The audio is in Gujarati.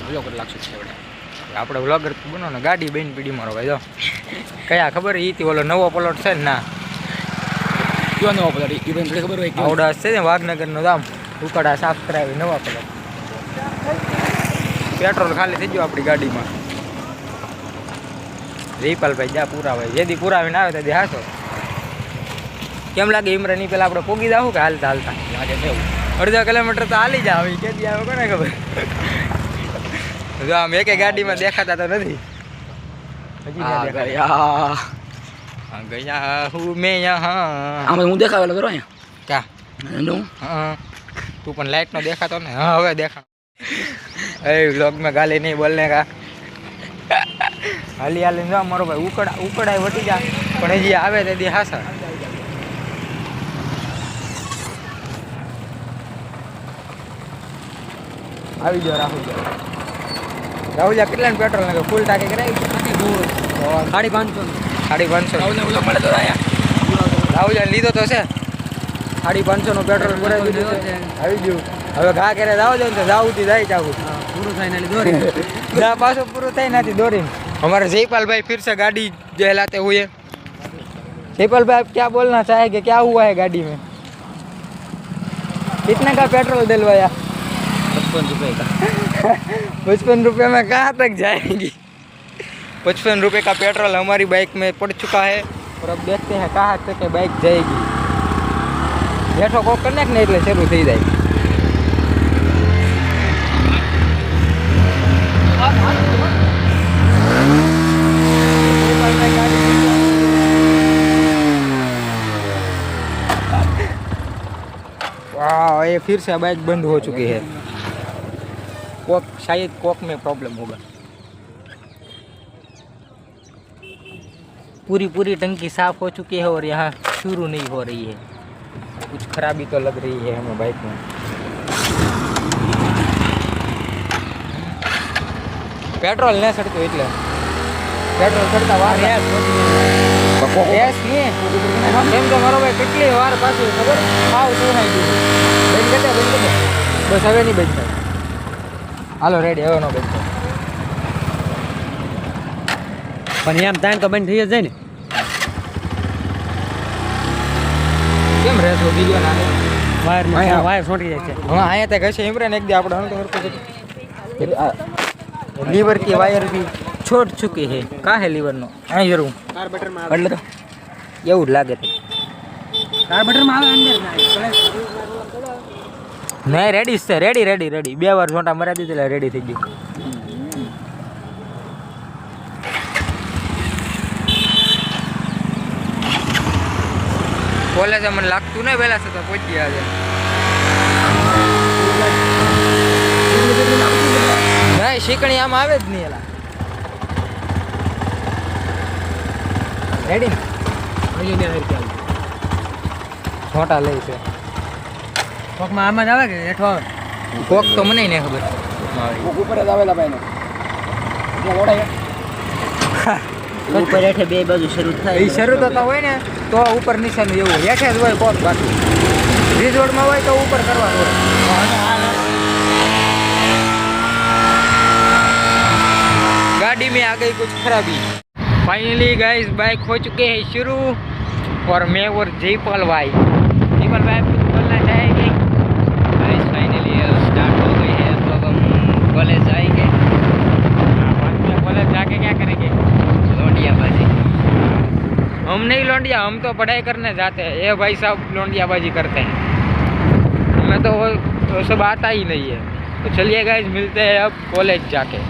વ્લોગર લાગશું છેવડે આપણે વ્લોગર બનો ને ગાડી બેન પીડી મારો ભાઈ જો કયા ખબર ઈ ઓલો નવો પ્લોટ છે ને ના કયો નવો પ્લોટ એ બેન ખબર હોય કે આવડા છે ને વાઘનગરનો દામ ઉકડા સાફ કરાવી નવા પ્લોટ પેટ્રોલ ખાલી થઈ ગયું આપણી ગાડીમાં રીપાલભાઈ જા પુરાવાય જેથી પુરાવીને આવે તેથી હાસો કેમ લાગે ઇમરાન પેલા આપણે પોગી જાવ કે હાલતા હાલતા લાગે છે એવું અડધા કિલોમીટર તો હાલી જાવ કેદી આવે કોને ખબર જો આમ એકે ગાડીમાં દેખાતા તો નથી હજી ના દેખાય ગયા હું મેં યહાં આમાં હું દેખાવેલો કરો અહીંયા ક્યાં હા તું પણ લાઈટ નો દેખાતો ને હા હવે દેખા એ વ્લોગ में गाली नहीं बोलने का हाली हाली जा मारो भाई उकड़ाई वटी जा पण हजी आवे ते दी हासा આવી જો રાહુલ કેટલા પેટ્રોલ લાગે ફૂલ ટાંકી કરાવી 550 મળે તો રાહુલ લીધો તો છે 550 નો પેટ્રોલ ભરાઈ દીધું આવી ગયું હવે ઘા કરે જાવ જો તો જાવતી જાય જાવું પૂરું થાય ને દોરી ના પાછો પૂરું થાય નથી દોરી हमारे जयपाल भाई फिर से गाड़ी जलाते हुए जयपाल भाई आप क्या बोलना चाहेंगे क्या हुआ है गाड़ी में कितने का पेट्रोल डलवाया 55 रुपये का 55 रुपये में कहाँ तक जाएंगी 55 रुपये का पेट्रोल हमारी बाइक में पड़ चुका है और अब देखते हैं कहाँ तक बाइक जाएगी बैठो को कनेक्ट नहीं એટલે શરૂ થઈ જાય वाह ये फिर से बाइक बंद हो चुकी है कोक शायद कोक में प्रॉब्लम होगा पूरी टंकी साफ हो चुकी है और यहाँ शुरू नहीं हो रही है कुछ खराबी तो लग रही है हमें बाइक में पेट्रोल नहीं सड़तो એટલે पेट्रोल सड़ता વાર એસ નહીં એમ તો મારો ભાઈ કેટલી વાર પાછી ખબર આવ શું નાઈ દીધું બંધ કરે બસ હવે નહીં બંધ થાય હાલો રેડી હવે નો બંધ થાય પણ એમ તાણ તો બંધ થઈ જ જાય ને કેમ રેસ વધી ગયો ના વાયર છોટી જાય છે હા અહીંયા તક હશે ઇમરાન એક દી આપણે હણ તો लीवर की वायर भी छोड़ चुकी है का है लीवर नो आ जरूर કાર્બોરેટર માં એટલે તો એવું જ લાગે છે કાર્બોરેટર માં આવે અંદર નહીં રેડી છે રેડી બે વાર છોટા મરા દીધી એટલે રેડી થઈ ગઈ કોલેજ મને લાગતું નહીં પહેલા છતાં પહોંચી ગયા છે નહીં શીકણી આમ આવે જ નહીં એલા રેડી ને છોટા લઈ છે કોકમાં આમ જ આવે કે હેઠો આવે કોક તો મને નહીં ખબર ઉપર જ આવેલા ભાઈ નો ઓડાય ઉપર હેઠે બે બાજુ શરૂ થાય એ શરૂ થતા હોય ને તો ઉપર નિશાનું એવું હેઠે જ હોય કોક બાકી રિઝોર્ટમાં હોય તો ઉપર કરવાનું હોય गाड़ी में आ गई कुछ खराबी फाइनली गाइस बाइक हो चुके हैं शुरू और मैं और जयपाल भाई आप कुछ बोलना चाहेंगे गाइस फाइनली स्टार्ट हो गई है तो अब हम कॉलेज जाएंगे बाद में कॉलेज जाके क्या करेंगे लोंडियाबाजी हम नहीं लौंडिया हम तो पढ़ाई करने जाते हैं ये भाई साहब लौंडियाबाजी करते हैं हमें तो वो सब आता ही नहीं है तो चलिए गाइस मिलते हैं अब कॉलेज जाके